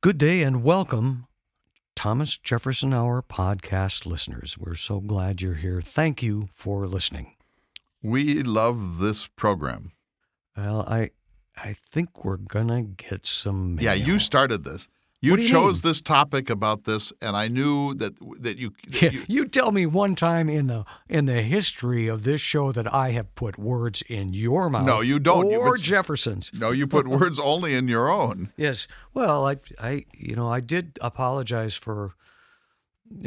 Good day and welcome, Thomas Jefferson Hour podcast listeners. We're so glad you're here. Thank you for listening. We love this program. Well, I think we're gonna get some mail. Yeah, you started this. What do you chose mean? this topic about this, and I knew that you. You tell me one time in the history of this show that I have put words in your mouth. No, you don't. Or Jefferson's. No, you put words only in your own. Yes. Well, I did apologize for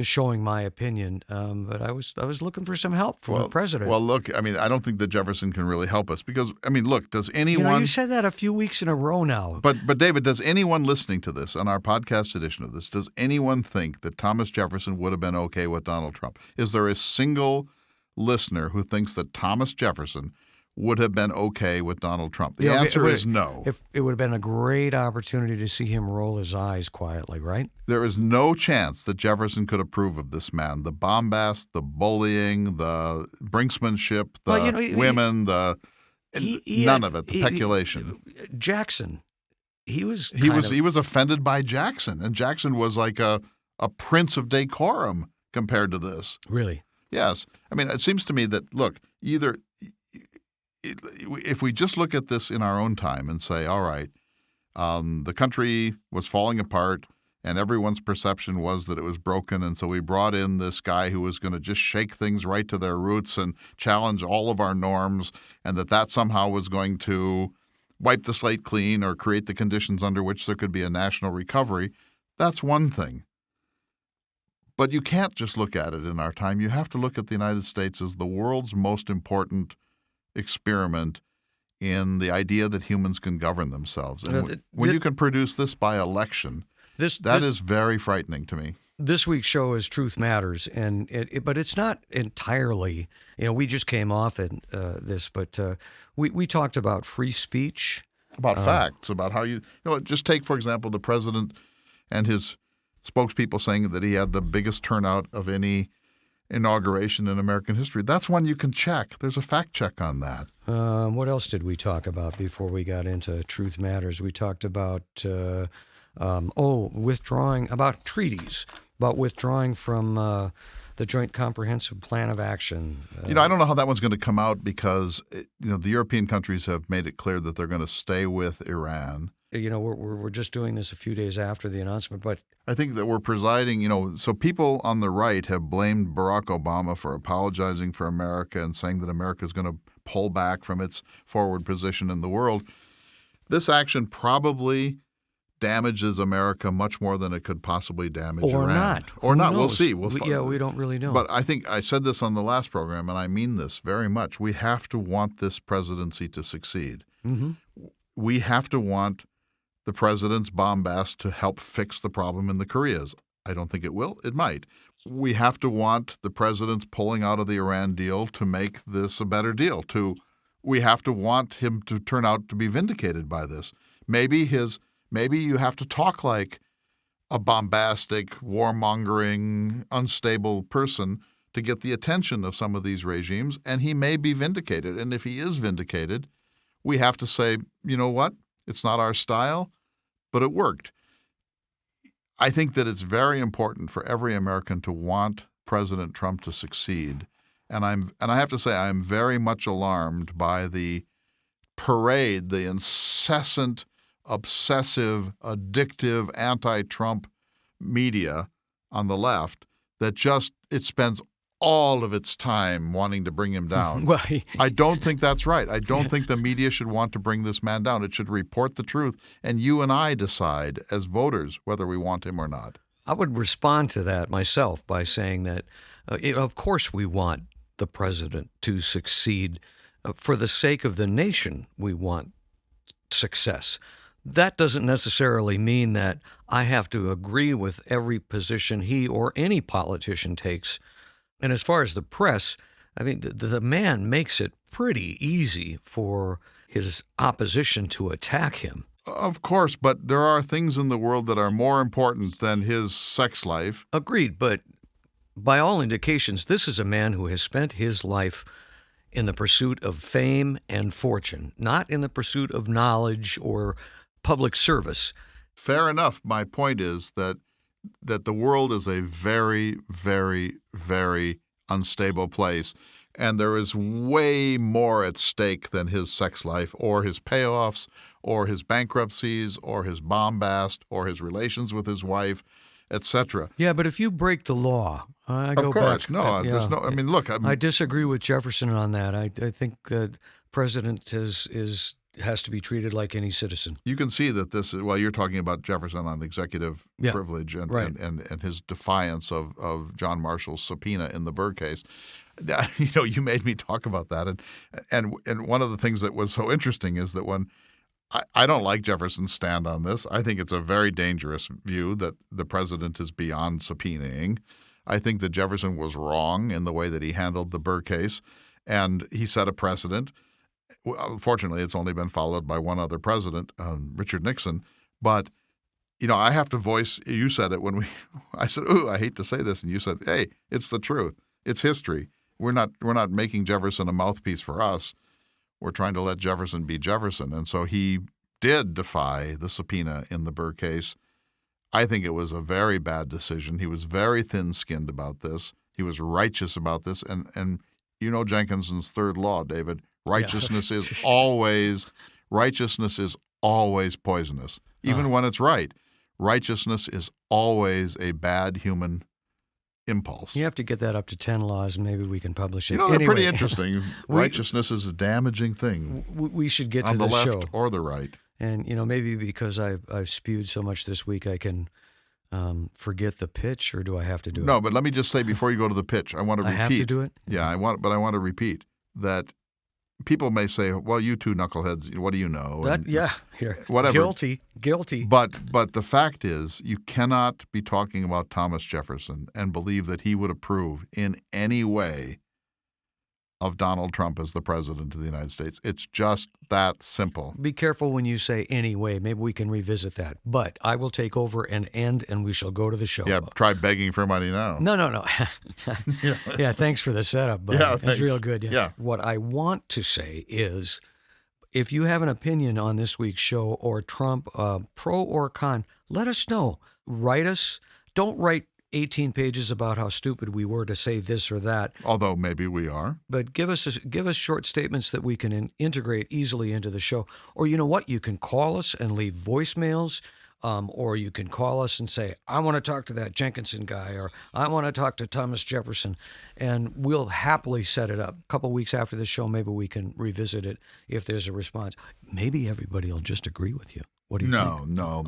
showing my opinion, but I was looking for some help from the president. Well, look, I mean, I don't think that Jefferson can really help us because, I mean, look, does anyone? You said that a few weeks in a row now. But David, does anyone listening to this on our podcast edition of this, does anyone think that Thomas Jefferson would have been okay with Donald Trump? Is there a single listener who thinks that Thomas Jefferson would have been okay with Donald Trump? The answer is no. It would have been a great opportunity to see him roll his eyes quietly, right? There is no chance that Jefferson could approve of this man. The bombast, the bullying, the brinksmanship, the women, none of it, the peculation. Jackson, he was offended by Jackson, and Jackson was like a prince of decorum compared to this. Really? Yes. I mean, it seems to me that, look, if we just look at this in our own time and say, all right, the country was falling apart and everyone's perception was that it was broken, and so we brought in this guy who was going to just shake things right to their roots and challenge all of our norms, and that somehow was going to wipe the slate clean or create the conditions under which there could be a national recovery, that's one thing. But you can't just look at it in our time. You have to look at the United States as the world's most important experiment in the idea that humans can govern themselves. And when you can produce this by election, that is very frightening to me. This week's show is Truth Matters, but it's not entirely. We just came off this, but we talked about free speech, about facts, about how just take, for example, the president and his spokespeople saying that he had the biggest turnout of any inauguration in American history. That's one you can check. There's a fact check on that. What else did we talk about before we got into Truth Matters? We talked about withdrawing, about treaties, about withdrawing from the Joint Comprehensive Plan of Action. I don't know how that one's going to come out because the European countries have made it clear that they're going to stay with Iran. We're just doing this a few days after the announcement, but I think that we're presiding, so people on the right have blamed Barack Obama for apologizing for America and saying that America is going to pull back from its forward position in the world. This action probably damages America much more than it could possibly damage Iran. Or not. We'll see. We don't really know. But I think I said this on the last program, and I mean this very much. We have to want this presidency to succeed. Mm-hmm. We have to want the president's bombast to help fix the problem in the Koreas. I don't think it will. It might. We have to want the president's pulling out of the Iran deal to make this a better deal. We have to want him to turn out to be vindicated by this. Maybe you have to talk like a bombastic, warmongering, unstable person to get the attention of some of these regimes, and he may be vindicated. And if he is vindicated, we have to say, you know what? It's not our style, but it worked. I think that it's very important for every American to want President Trump to succeed. And I have to say I'm very much alarmed by the parade, the incessant, obsessive, addictive, anti-Trump media on the left that it spends all of its time wanting to bring him down. Well, I don't think that's right. I don't think the media should want to bring this man down. It should report the truth, and you and I decide as voters whether we want him or not. I would respond to that myself by saying that, of course, we want the president to succeed. For the sake of the nation, we want success. That doesn't necessarily mean that I have to agree with every position he or any politician takes. And as far as the press, I mean, the man makes it pretty easy for his opposition to attack him. Of course, but there are things in the world that are more important than his sex life. Agreed, but by all indications, this is a man who has spent his life in the pursuit of fame and fortune, not in the pursuit of knowledge or public service. Fair enough. My point is that the world is a very, very, very unstable place, and there is way more at stake than his sex life or his payoffs or his bankruptcies or his bombast or his relations with his wife, etc. Yeah, but if you break the law, I go Of course, back. no, there's no. I mean, look, I disagree with Jefferson on that. I think the president has to be treated like any citizen. you can see that this is, well, you're talking about Jefferson on executive Yeah, privilege and, right. and his defiance of John Marshall's subpoena in the Burr case. You made me talk about that, and one of the things that was so interesting is that when I don't like Jefferson's stand on this. I think it's a very dangerous view that the president is beyond subpoenaing. I think that Jefferson was wrong in the way that he handled the Burr case, and he set a precedent. Fortunately, it's only been followed by one other president, Richard Nixon. But, I have to voice, you said it when I said, ooh, I hate to say this. And you said, hey, it's the truth. It's history. We're not making Jefferson a mouthpiece for us. We're trying to let Jefferson be Jefferson. And so he did defy the subpoena in the Burr case. I think it was a very bad decision. He was very thin-skinned about this. He was righteous about this. And Jenkinson's third law, David, righteousness is always poisonous, even when it's right. Righteousness is always a bad human impulse. You have to get that up to 10 laws, and maybe we can publish it. They're Anyway, pretty interesting. Righteousness is a damaging thing we should get on to the left show. or the right. And, maybe because I've spewed so much this week, I can forget the pitch, or do I have to do it? No, but let me just say before you go to the pitch, I want to repeat. I have to do it? Yeah, I want to repeat that people may say, well, you two knuckleheads, what do you know? Whatever. Guilty. But the fact is, you cannot be talking about Thomas Jefferson and believe that he would approve in any way of Donald Trump as the president of the United States. It's just that simple. Be careful when you say anyway. Maybe we can revisit that. But I will take over and end, and we shall go to the show. Yeah, try begging for money now. No. Yeah, thanks for the setup, buddy. Yeah, That's real good. Yeah. What I want to say is, if you have an opinion on this week's show or Trump, pro or con, let us know. Write us. Don't write 18 pages about how stupid we were to say this or that. Although maybe we are. But give us short statements that we can integrate easily into the show. Or you know what? You can call us and leave voicemails, or you can call us and say, I want to talk to that Jenkinson guy, or I want to talk to Thomas Jefferson, and we'll happily set it up. A couple weeks after the show, maybe we can revisit it if there's a response. Maybe everybody will just agree with you. What do you think? No.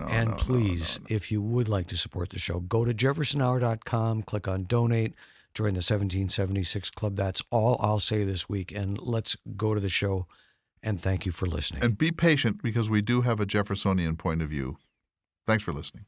And please, if you would like to support the show, go to jeffersonhour.com, click on donate, join the 1776 Club. That's all I'll say this week. And let's go to the show. And thank you for listening. And be patient, because we do have a Jeffersonian point of view. Thanks for listening.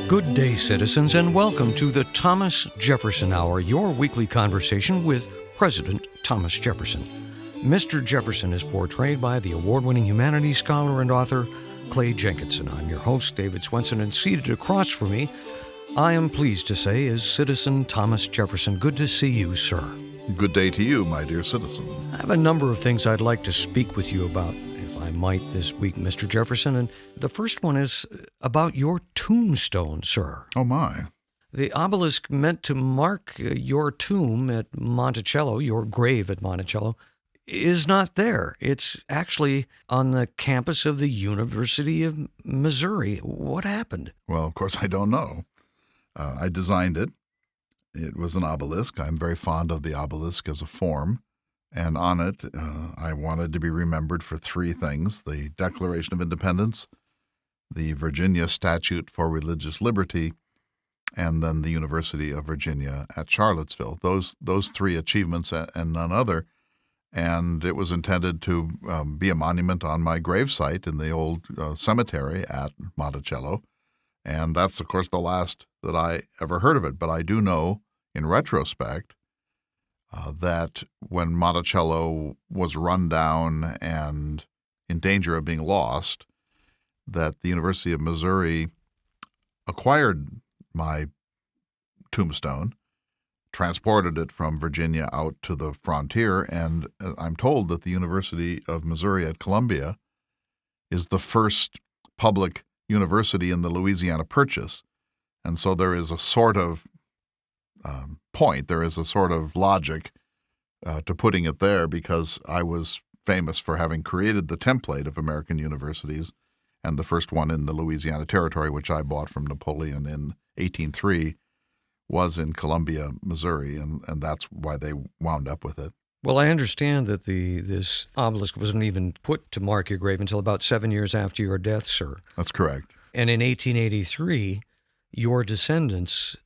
Good day, citizens, and welcome to the Thomas Jefferson Hour, your weekly conversation with President Thomas Jefferson. Mr. Jefferson is portrayed by the award-winning humanities scholar and author Clay Jenkinson. I'm your host, David Swenson, and seated across from me, I am pleased to say, is Citizen Thomas Jefferson. Good to see you, sir. Good day to you, my dear citizen. I have a number of things I'd like to speak with you about, if I might, this week, Mr. Jefferson. And the first one is about your tombstone, sir. Oh, my. The obelisk meant to mark your tomb at Monticello, your grave at Monticello, is not there. It's actually on the campus of the University of Missouri. What happened? Well, of course, I don't know. I designed it. It was an obelisk. I'm very fond of the obelisk as a form. And on it, I wanted to be remembered for three things: the Declaration of Independence, the Virginia Statute for Religious Liberty, and then the University of Virginia at Charlottesville. Those three achievements and none other. And it was intended to be a monument on my gravesite in the old cemetery at Monticello. And that's, of course, the last that I ever heard of it. But I do know, in retrospect, that when Monticello was run down and in danger of being lost, that the University of Missouri acquired my tombstone, transported it from Virginia out to the frontier, and I'm told that the University of Missouri at Columbia is the first public university in the Louisiana Purchase. And so there is a sort of point, there is a sort of logic to putting it there, because I was famous for having created the template of American universities, and the first one in the Louisiana Territory, which I bought from Napoleon in 1803, was in Columbia, Missouri, and that's why they wound up with it. Well, I understand that this obelisk wasn't even put to mark your grave until about 7 years after your death, sir. That's correct. And in 1883, your descendants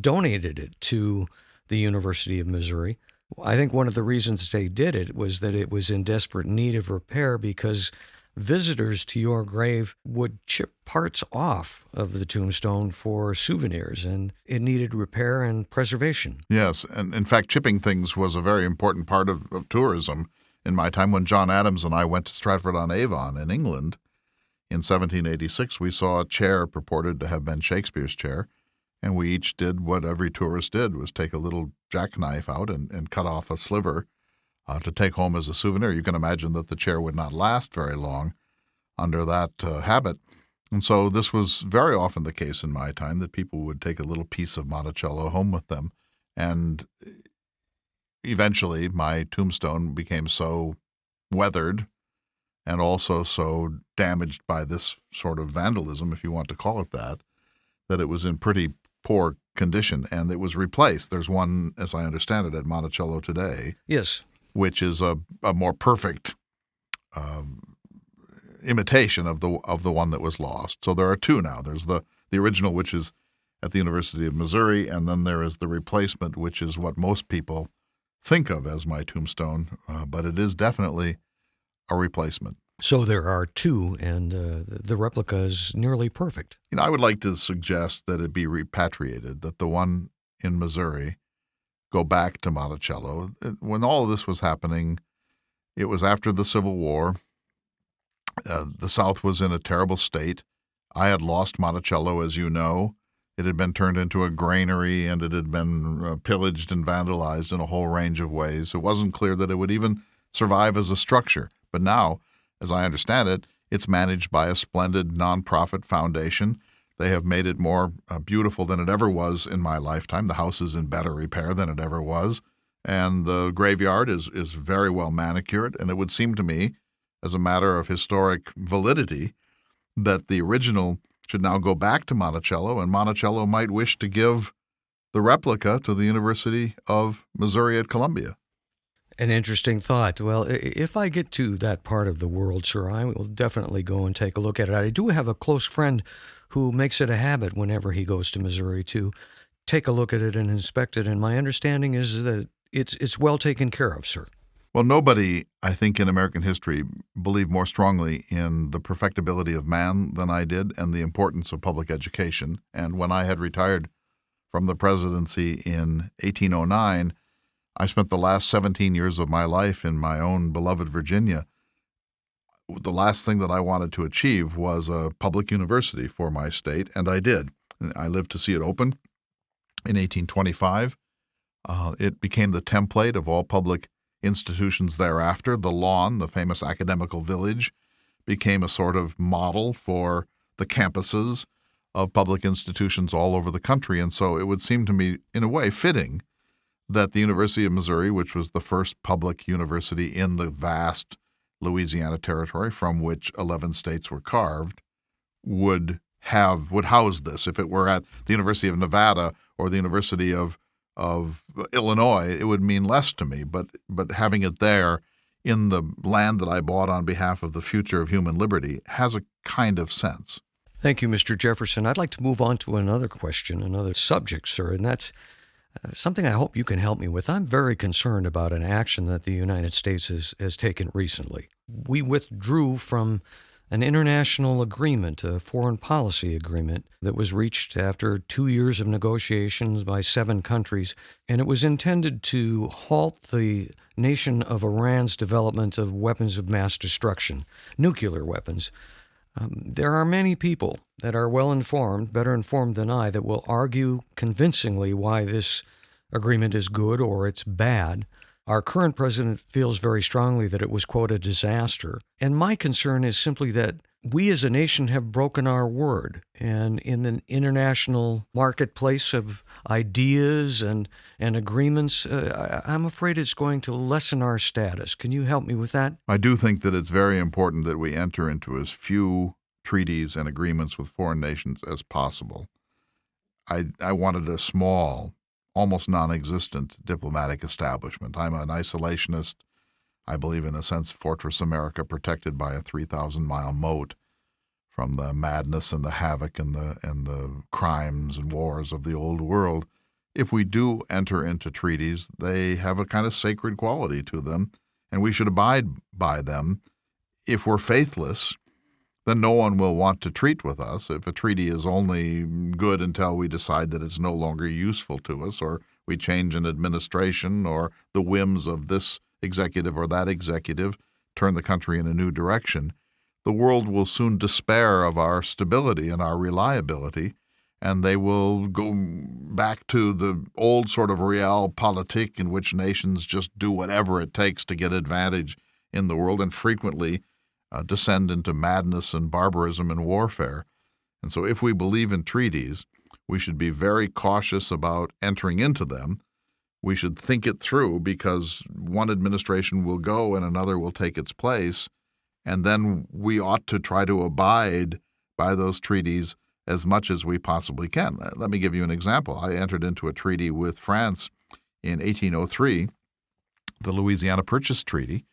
donated it to the University of Missouri. I think one of the reasons they did it was that it was in desperate need of repair, because visitors to your grave would chip parts off of the tombstone for souvenirs, and it needed repair and preservation. Yes, and in fact, chipping things was a very important part of tourism in my time. When John Adams and I went to Stratford-on-Avon in England in 1786, we saw a chair purported to have been Shakespeare's chair, and we each did what every tourist did, was take a little jackknife out and cut off a sliver to take home as a souvenir. You can imagine that the chair would not last very long under that habit. And so this was very often the case in my time, that people would take a little piece of Monticello home with them. And eventually my tombstone became so weathered and also so damaged by this sort of vandalism, if you want to call it that, that it was in pretty poor condition, and it was replaced. There's one, as I understand it, at Monticello today. Yes. Which is a more perfect imitation of the one that was lost. So there are two now. There's the original, which is at the University of Missouri, and then there is the replacement, which is what most people think of as my tombstone, but it is definitely a replacement. So there are two, and the replica is nearly perfect. I would like to suggest that it be repatriated, that the one in Missouri go back to Monticello. When all of this was happening, it was after the Civil War. The South was in a terrible state. I had lost Monticello, as you know. It had been turned into a granary, and it had been pillaged and vandalized in a whole range of ways. It wasn't clear that it would even survive as a structure. But now, as I understand it, it's managed by a splendid nonprofit foundation. They have made it more beautiful than it ever was in my lifetime. The house is in better repair than it ever was. And the graveyard is very well manicured. And it would seem to me, as a matter of historic validity, that the original should now go back to Monticello, and Monticello might wish to give the replica to the University of Missouri at Columbia. An interesting thought. Well, if I get to that part of the world, sir, I will definitely go and take a look at it. I do have a close friend who makes it a habit whenever he goes to Missouri to take a look at it and inspect it, and my understanding is that it's well taken care of, sir. Well, nobody, I think, in American history believed more strongly in the perfectibility of man than I did, and the importance of public education. And when I had retired from the presidency in 1809, I spent the last 17 years of my life in my own beloved Virginia. The last thing that I wanted to achieve was a public university for my state, and I did. I lived to see it open in 1825. It became the template of all public institutions thereafter. The Lawn, the famous academical village, became a sort of model for the campuses of public institutions all over the country. And so it would seem to me, in a way, fitting that the University of Missouri, which was the first public university in the vast Louisiana Territory from which 11 states were carved, would house this. If it were at the University of Nevada or the University of Illinois, it would mean less to me. But having it there in the land that I bought on behalf of the future of human liberty has a kind of sense. Thank you, Mr. Jefferson. I'd like to move on to another question, another subject, sir, and that's something I hope you can help me with. I'm very concerned about an action that the United States has taken recently. We withdrew from an international agreement, a foreign policy agreement that was reached after 2 years of negotiations by 7 countries, and it was intended to halt the nation of Iran's development of weapons of mass destruction, nuclear weapons. There are many people that are well informed, better informed than I, that will argue convincingly why this agreement is good or it's bad. Our current president feels very strongly that it was, quote, a disaster. And my concern is simply that we as a nation have broken our word. And in the international marketplace of ideas and agreements, I'm afraid it's going to lessen our status. Can you help me with that? I do think that it's very important that we enter into as few treaties and agreements with foreign nations as possible. I wanted a small, almost non-existent diplomatic establishment. I'm an isolationist. I believe, in a sense, Fortress America, protected by a 3,000-mile moat from the madness and the havoc and the crimes and wars of the old world. If we do enter into treaties, they have a kind of sacred quality to them, and we should abide by them. If we're faithless, then no one will want to treat with us. If a treaty is only good until we decide that it's no longer useful to us, or we change an administration, or the whims of this executive or that executive turn the country in a new direction, the world will soon despair of our stability and our reliability, and they will go back to the old sort of realpolitik in which nations just do whatever it takes to get advantage in the world, and frequently descend into madness and barbarism and warfare. And so if we believe in treaties, we should be very cautious about entering into them. We should think it through, because one administration will go and another will take its place, and then we ought to try to abide by those treaties as much as we possibly can. Let me give you an example. I entered into a treaty with France in 1803, the Louisiana Purchase Treaty,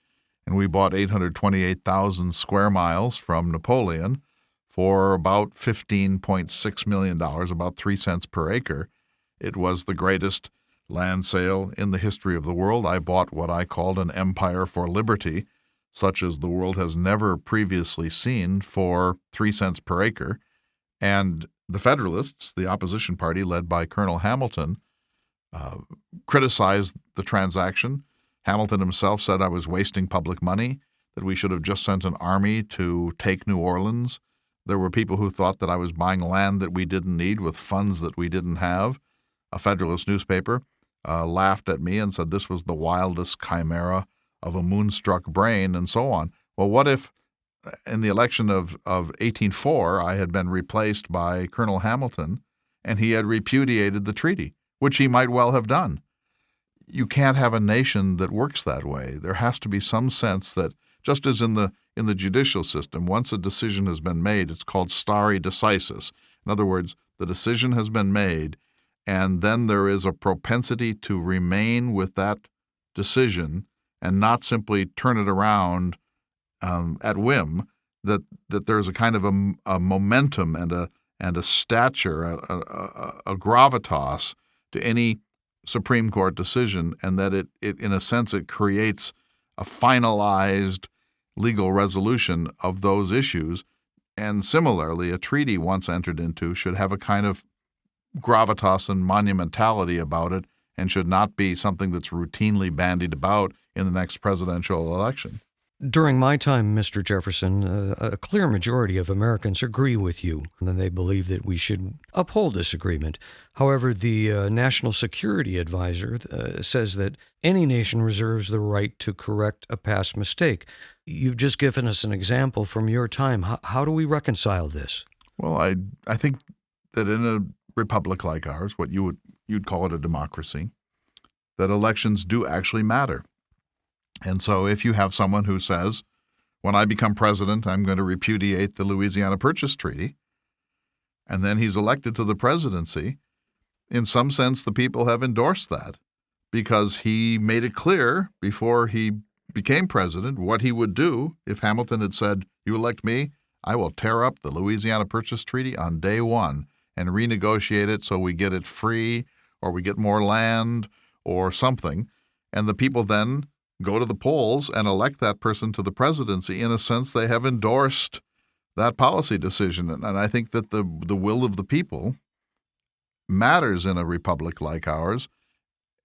and we bought 828,000 square miles from Napoleon for about $15.6 million, about 3 cents per acre. It was the greatest land sale in the history of the world. I bought what I called an empire for liberty, such as the world has never previously seen, for 3 cents per acre. And the Federalists, the opposition party led by Colonel Hamilton, criticized the transaction. Hamilton himself said I was wasting public money, that we should have just sent an army to take New Orleans. There were people who thought that I was buying land that we didn't need with funds that we didn't have. A Federalist newspaper laughed at me and said this was the wildest chimera of a moonstruck brain, and so on. Well, what if in the election of 1804 I had been replaced by Colonel Hamilton and he had repudiated the treaty, which he might well have done? You can't have a nation that works that way. There has to be some sense that, just as in the judicial system, once a decision has been made, it's called stare decisis. In other words, the decision has been made, and then there is a propensity to remain with that decision and not simply turn it around at whim. That there's a kind of a momentum and a stature, a gravitas to any Supreme Court decision, and that it in a sense it creates a finalized legal resolution of those issues. And similarly, a treaty once entered into should have a kind of gravitas and monumentality about it, and should not be something that's routinely bandied about in the next presidential election. During my time, Mr. Jefferson, a clear majority of Americans agree with you, and they believe that we should uphold this agreement. However, the National Security Advisor says that any nation reserves the right to correct a past mistake. You've just given us an example from your time. How do we reconcile this? Well, I think that in a republic like ours, what you'd call it a democracy, that elections do actually matter. And so if you have someone who says, when I become president, I'm going to repudiate the Louisiana Purchase Treaty, and then he's elected to the presidency, in some sense the people have endorsed that, because he made it clear before he became president what he would do if Hamilton had said, you elect me, I will tear up the Louisiana Purchase Treaty on day one and renegotiate it so we get it free, or we get more land or something. And the people then go to the polls and elect that person to the presidency. In a sense, they have endorsed that policy decision. And I think that the will of the people matters in a republic like ours,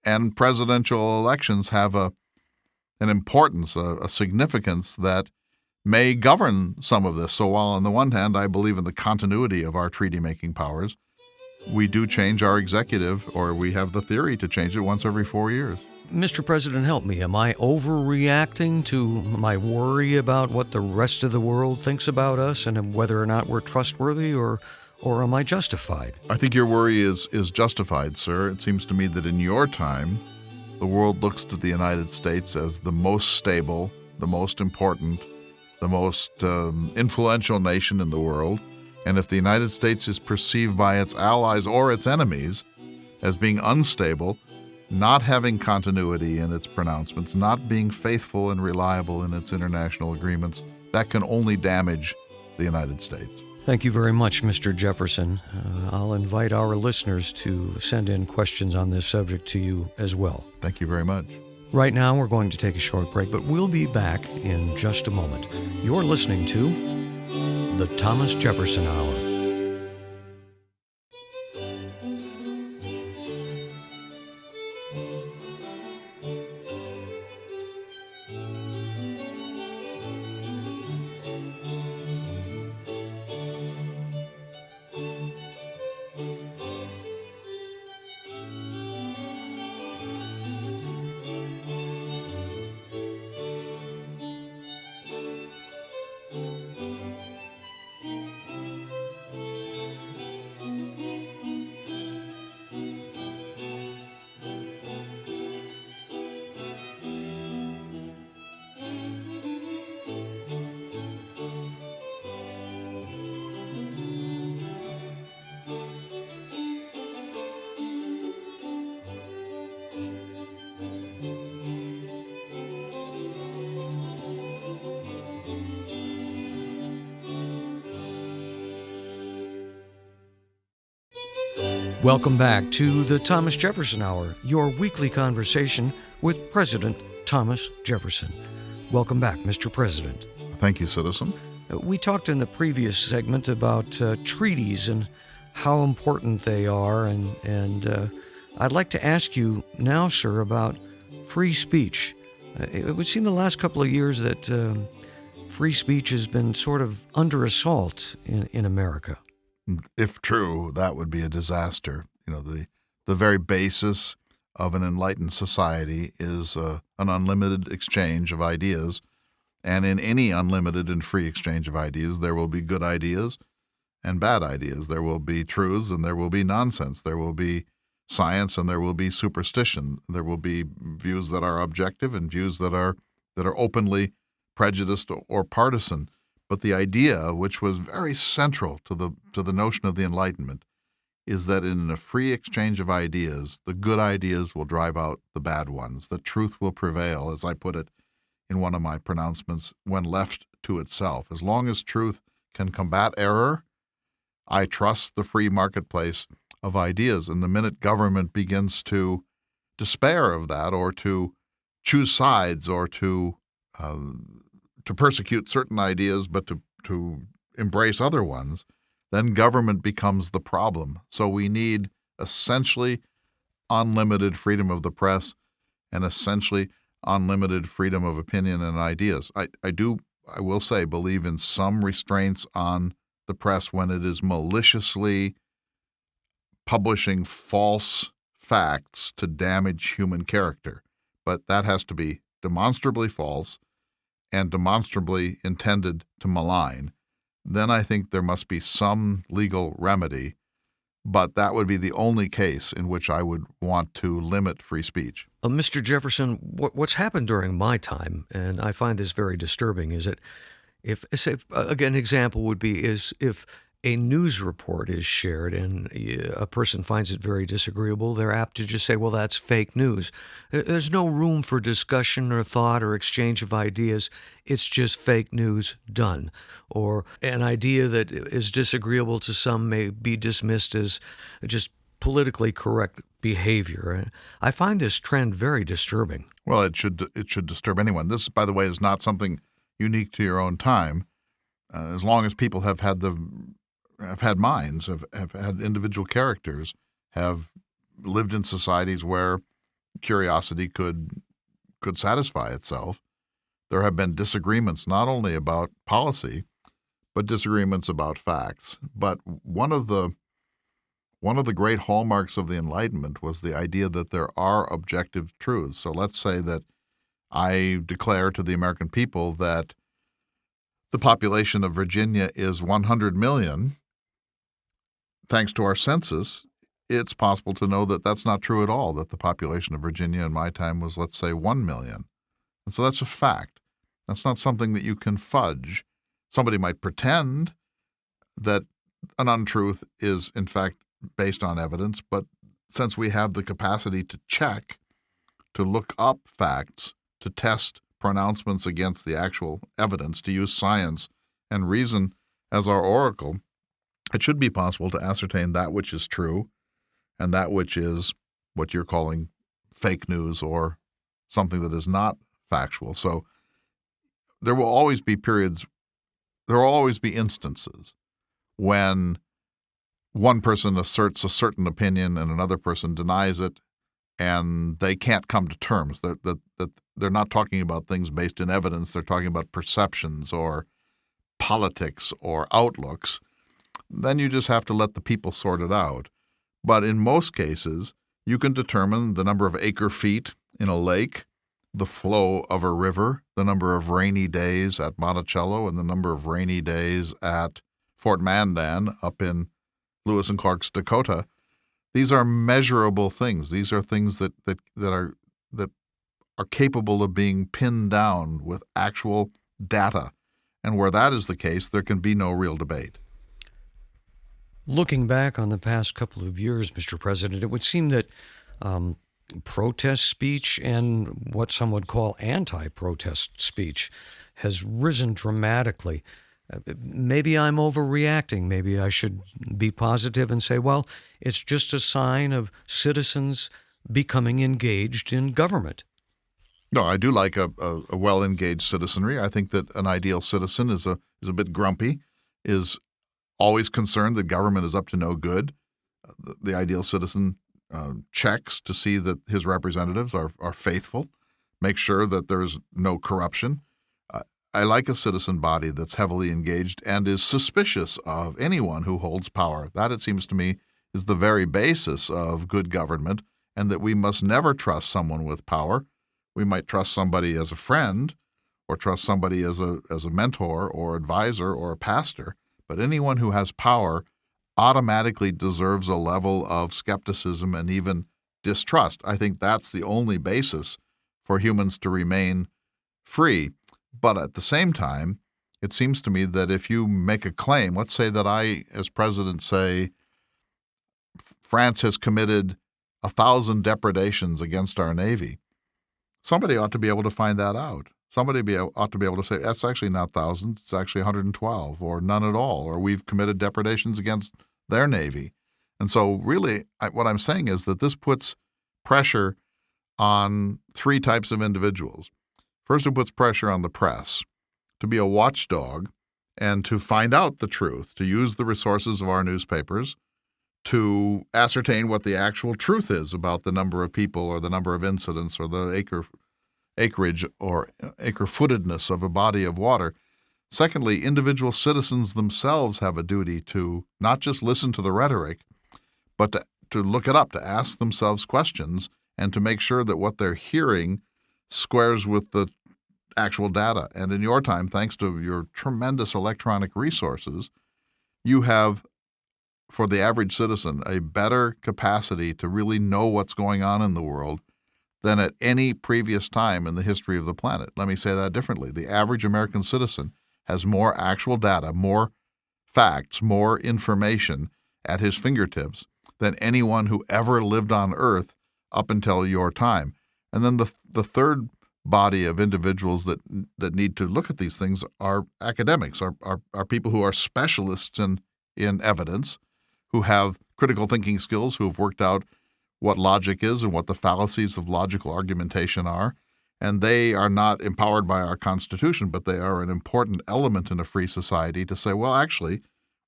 and presidential elections have an importance, a significance that may govern some of this. So while on the one hand I believe in the continuity of our treaty-making powers, we do change our executive, or we have the theory to change it once every 4 years. Mr. President, help me. Am I overreacting to my worry about what the rest of the world thinks about us and whether or not we're trustworthy, or am I justified? I think your worry is justified, sir. It seems to me that in your time, the world looks to the United States as the most stable, the most important, the most influential nation in the world. And if the United States is perceived by its allies or its enemies as being unstable, not having continuity in its pronouncements, not being faithful and reliable in its international agreements, that can only damage the United States. Thank you very much, Mr. Jefferson. I'll invite our listeners to send in questions on this subject to you as well. Thank you very much. Right now, we're going to take a short break, but we'll be back in just a moment. You're listening to the Thomas Jefferson Hour. Welcome back to the Thomas Jefferson Hour, your weekly conversation with President Thomas Jefferson. Welcome back, Mr. President. Thank you, citizen. We talked in the previous segment about treaties and how important they are, and I'd like to ask you now, sir, about free speech. It would seem the last couple of years that free speech has been sort of under assault in America. If true, that would be a disaster. You know, the very basis of an enlightened society is an unlimited exchange of ideas. And in any unlimited and free exchange of ideas, there will be good ideas and bad ideas. There will be truths and there will be nonsense. There will be science and there will be superstition. There will be views that are objective and views that are openly prejudiced or partisan. But the idea, which was very central to the notion of the Enlightenment, is that in a free exchange of ideas, the good ideas will drive out the bad ones. The truth will prevail, as I put it in one of my pronouncements, when left to itself. As long as truth can combat error, I trust the free marketplace of ideas. And the minute government begins to despair of that, or to choose sides, or to persecute certain ideas, but to embrace other ones, then government becomes the problem. So we need essentially unlimited freedom of the press and essentially unlimited freedom of opinion and ideas. I will say, believe in some restraints on the press when it is maliciously publishing false facts to damage human character. But that has to be demonstrably false and demonstrably intended to malign. Then I think there must be some legal remedy, but that would be the only case in which I would want to limit free speech. Mr. Jefferson, what's happened during my time, and I find this very disturbing, is that again, an example would be if a news report is shared and a person finds it very disagreeable, they're apt to just say, well, that's fake news. There's no room for discussion or thought or exchange of ideas. It's just fake news done. Or an idea that is disagreeable to some may be dismissed as just politically correct behavior. I find this trend very disturbing. Well, it should disturb anyone. This, by the way, is not something unique to your own time. As long as people have had minds, have had individual characters, have lived in societies where curiosity could satisfy itself, there have been disagreements not only about policy, but disagreements about facts. But one of the One of the great hallmarks of the Enlightenment was the idea that there are objective truths. So let's say that I declare to the American people that the population of Virginia is 100 million. Thanks to our census, it's possible to know that that's not true at all, that the population of Virginia in my time was, let's say, 1 million. And so that's a fact. That's not something that you can fudge. Somebody might pretend that an untruth is, in fact, based on evidence, but since we have the capacity to check, to look up facts, to test pronouncements against the actual evidence, to use science and reason as our oracle, it should be possible to ascertain that which is true and that which is what you're calling fake news or something that is not factual. So there will always be instances when one person asserts a certain opinion and another person denies it, and they can't come to terms. That they're not talking about things based in evidence. They're talking about perceptions or politics or outlooks. Then you just have to let the people sort it out. But in most cases, you can determine the number of acre feet in a lake, the flow of a river, the number of rainy days at Monticello, and the number of rainy days at Fort Mandan up in Lewis and Clark's Dakota. These are measurable things. These are things that are capable of being pinned down with actual data. And where that is the case, there can be no real debate. Looking back on the past couple of years, Mr. President, it would seem that protest speech and what some would call anti-protest speech has risen dramatically. Maybe I'm overreacting. Maybe I should be positive and say, well, it's just a sign of citizens becoming engaged in government. No, I do like a well-engaged citizenry. I think that an ideal citizen is a bit grumpy, is always concerned that government is up to no good. The ideal citizen checks to see that his representatives are faithful, make sure that there's no corruption. I like a citizen body that's heavily engaged and is suspicious of anyone who holds power. That, it seems to me, is the very basis of good government, and that we must never trust someone with power. We might trust somebody as a friend or trust somebody as a mentor or advisor or a pastor, but anyone who has power automatically deserves a level of skepticism and even distrust. I think that's the only basis for humans to remain free. But at the same time, it seems to me that if you make a claim, let's say that I, as president, say France has committed 1,000 depredations against our Navy, somebody ought to be able to find that out. Somebody ought to be able to say, that's actually not 1,000, it's actually 112, or none at all, or we've committed depredations against their Navy. And so really, what I'm saying is that this puts pressure on three types of individuals. First, it puts pressure on the press to be a watchdog and to find out the truth, to use the resources of our newspapers to ascertain what the actual truth is about the number of people or the number of incidents or the acreage or acre-footedness of a body of water. Secondly, individual citizens themselves have a duty to not just listen to the rhetoric, but to look it up, to ask themselves questions, and to make sure that what they're hearing squares with the actual data. And in your time, thanks to your tremendous electronic resources, you have, for the average citizen, a better capacity to really know what's going on in the world than at any previous time in the history of the planet. Let me say that differently. The average American citizen has more actual data, more facts, more information at his fingertips than anyone who ever lived on Earth up until your time. And then the third body of individuals that need to look at these things are academics, are people who are specialists in evidence, who have critical thinking skills, who have worked out what logic is and what the fallacies of logical argumentation are. And they are not empowered by our Constitution, but they are an important element in a free society to say, well, actually,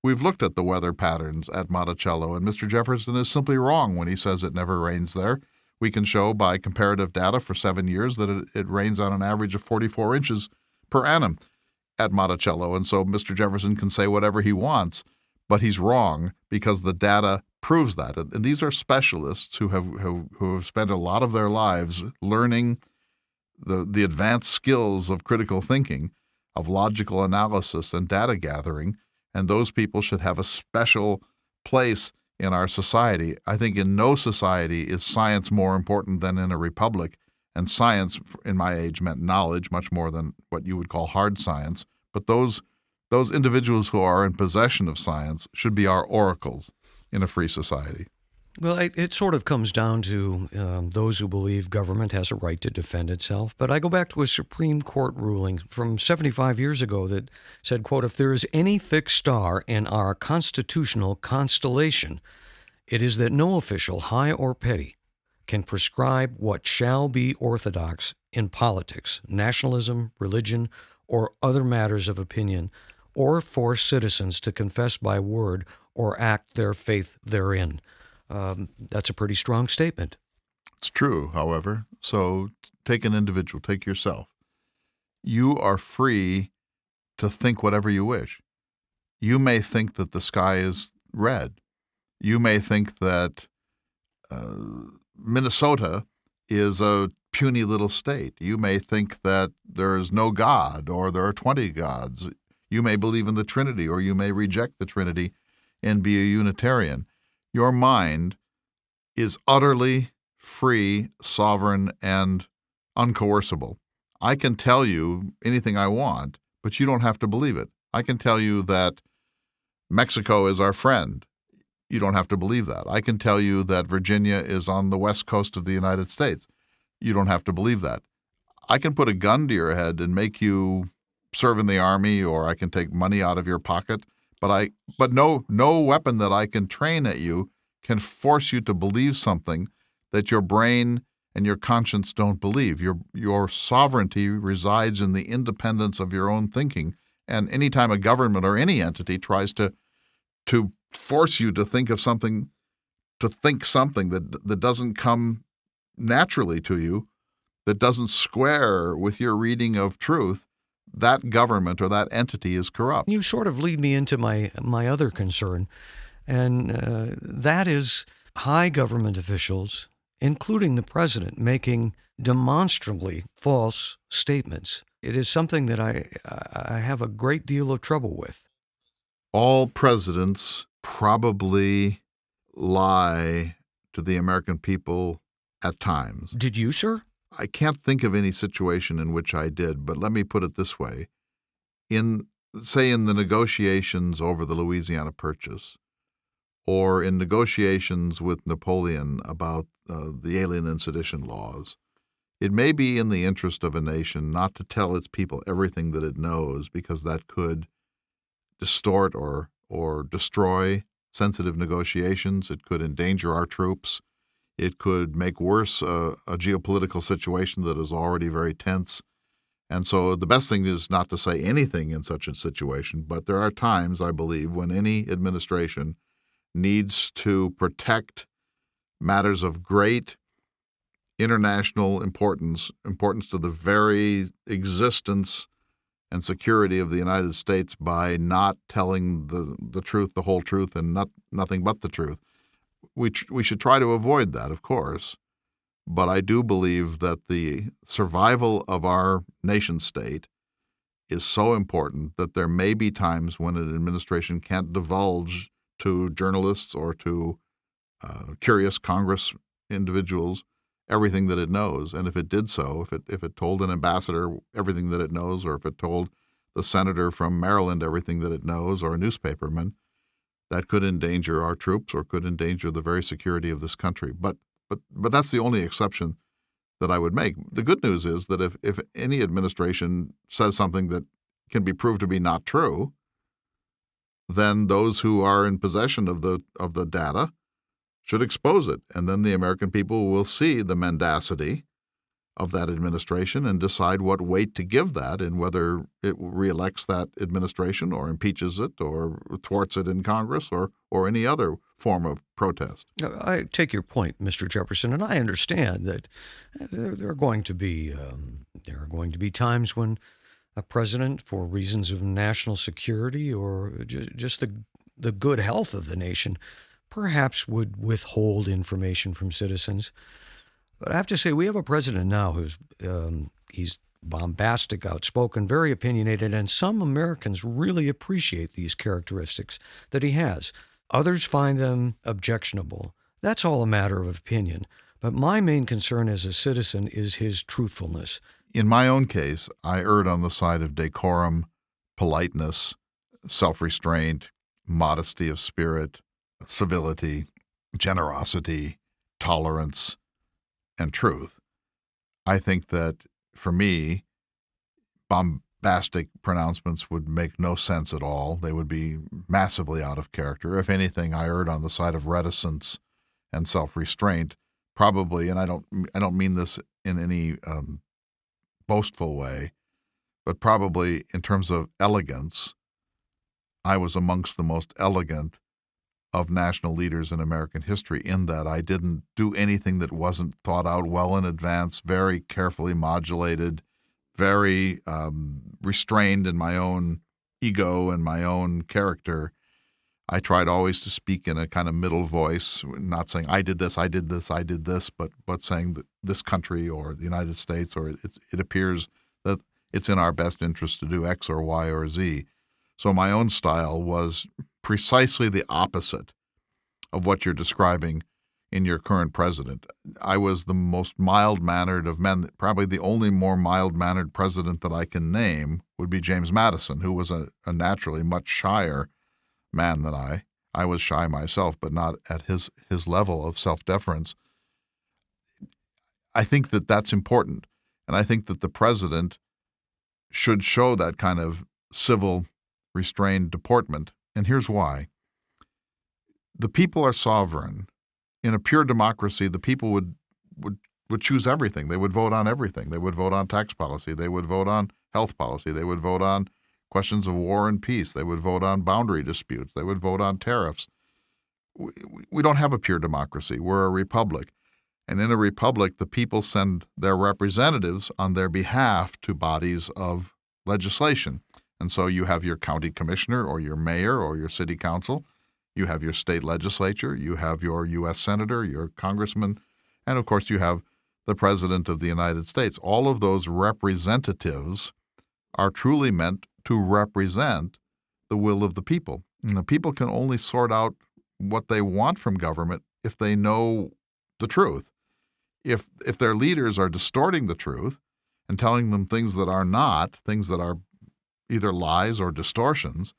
we've looked at the weather patterns at Monticello, and Mr. Jefferson is simply wrong when he says it never rains there. We can show by comparative data for 7 years that it rains on an average of 44 inches per annum at Monticello. And so Mr. Jefferson can say whatever he wants, but he's wrong because the data proves that. And these are specialists who have spent a lot of their lives learning the advanced skills of critical thinking, of logical analysis and data gathering, and those people should have a special place in our society. I think in no society is science more important than in a republic, and science in my age meant knowledge much more than what you would call hard science. But those individuals who are in possession of science should be our oracles in a free society. Well, it sort of comes down to those who believe government has a right to defend itself. But I go back to a Supreme Court ruling from 75 years ago that said, quote, "If there is any fixed star in our constitutional constellation, it is that no official, high or petty, can prescribe what shall be orthodox in politics, nationalism, religion, or other matters of opinion, or force citizens to confess by word or act their faith therein." That's a pretty strong statement. It's true, however. So take an individual, take yourself. You are free to think whatever you wish. You may think that the sky is red. You may think that Minnesota is a puny little state. You may think that there is no God or there are 20 gods. You may believe in the Trinity or you may reject the Trinity and be a Unitarian. Your mind is utterly free, sovereign, and uncoercible. I can tell you anything I want, but you don't have to believe it. I can tell you that Mexico is our friend. You don't have to believe that. I can tell you that Virginia is on the west coast of the United States. You don't have to believe that. I can put a gun to your head and make you serve in the army, or I can take money out of your pocket, but no weapon that I can train at you can force you to believe something that your brain and your conscience don't believe. Your sovereignty resides in the independence of your own thinking. And anytime a government or any entity tries to force you to think something that doesn't come naturally to you, that doesn't square with your reading of truth, that government or that entity is corrupt. You sort of lead me into my other concern, and that is high government officials, including the president, making demonstrably false statements. It is something that I have a great deal of trouble with. All presidents probably lie to the American people at times. Did you, sir? I can't think of any situation in which I did, but let me put it this way. In the negotiations over the Louisiana Purchase, or in negotiations with Napoleon about the Alien and Sedition laws, it may be in the interest of a nation not to tell its people everything that it knows, because that could distort or destroy sensitive negotiations. It could endanger our troops. It could make worse a geopolitical situation that is already very tense. And so the best thing is not to say anything in such a situation. But there are times, I believe, when any administration needs to protect matters of great international importance to the very existence and security of the United States, by not telling the truth, the whole truth, and nothing but the truth. We should try to avoid that, of course, but I do believe that the survival of our nation state is so important that there may be times when an administration can't divulge to journalists or to curious Congress individuals everything that it knows. And if it did so, if it told an ambassador everything that it knows, or if it told the senator from Maryland everything that it knows, or a newspaperman, that could endanger our troops or could endanger the very security of this country. But that's the only exception that I would make. The good news is that if any administration says something that can be proved to be not true, then those who are in possession of the data should expose it. And then the American people will see the mendacity of that administration and decide what weight to give that, and whether it reelects that administration or impeaches it or thwarts it in Congress or any other form of protest. I take your point, Mr. Jefferson, and I understand that there are going to be times when a president, for reasons of national security or just the good health of the nation, perhaps would withhold information from citizens. But I have to say, we have a president now he's bombastic, outspoken, very opinionated, and some Americans really appreciate these characteristics that he has. Others find them objectionable. That's all a matter of opinion. But my main concern as a citizen is his truthfulness. In my own case, I erred on the side of decorum, politeness, self-restraint, modesty of spirit, civility, generosity, tolerance, and truth. I think that, for me, bombastic pronouncements would make no sense at all. They would be massively out of character. If anything, I erred on the side of reticence and self-restraint, probably, and I don't mean this in any boastful way, but probably in terms of elegance, I was amongst the most elegant of national leaders in American history, in that I didn't do anything that wasn't thought out well in advance, very carefully modulated, very restrained in my own ego and my own character. I tried always to speak in a kind of middle voice, not saying I did this, I did this, I did this, but saying that this country or the United States, or it appears that it's in our best interest to do X or Y or Z. So my own style was precisely the opposite of what you're describing in your current president. I was the most mild-mannered of men. Probably the only more mild-mannered president that I can name would be James Madison, who was a naturally much shyer man than I. I was shy myself, but not at his level of self-deference. I think that that's important, and I think that the president should show that kind of civil, restrained deportment, and here's why. The people are sovereign. In a pure democracy, the people would choose everything. They would vote on everything. They would vote on tax policy. They would vote on health policy. They would vote on questions of war and peace. They would vote on boundary disputes. They would vote on tariffs. We don't have a pure democracy. We're a republic. And in a republic, the people send their representatives on their behalf to bodies of legislation. And so you have your county commissioner or your mayor or your city council. You have your state legislature. You have your U.S. senator, your congressman, and of course you have the president of the United States. All of those representatives are truly meant to represent the will of the people. And the people can only sort out what they want from government if they know the truth. If their leaders are distorting the truth and telling them things that are not, things that are either lies or distortions,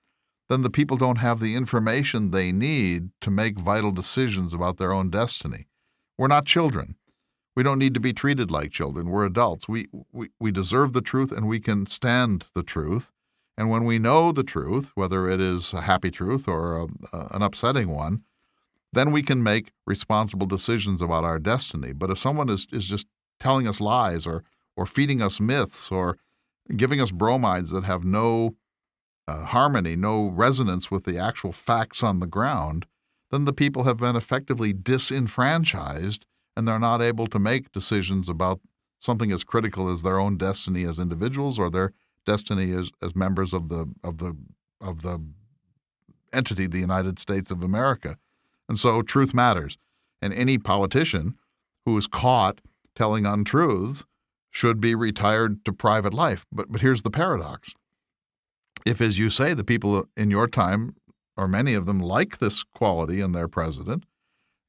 then the people don't have the information they need to make vital decisions about their own destiny. We're not children. We don't need to be treated like children. We're adults. We deserve the truth, and we can stand the truth. And when we know the truth, whether it is a happy truth or an upsetting one, then we can make responsible decisions about our destiny. But if someone is just telling us lies or feeding us myths or giving us bromides that have no harmony, no resonance with the actual facts on the ground, then the people have been effectively disenfranchised, and they're not able to make decisions about something as critical as their own destiny as individuals or their destiny as members of the entity, the United States of America. And so truth matters. And any politician who is caught telling untruths should be retired to private life. But here's the paradox. If, as you say, the people in your time, or many of them, like this quality in their president,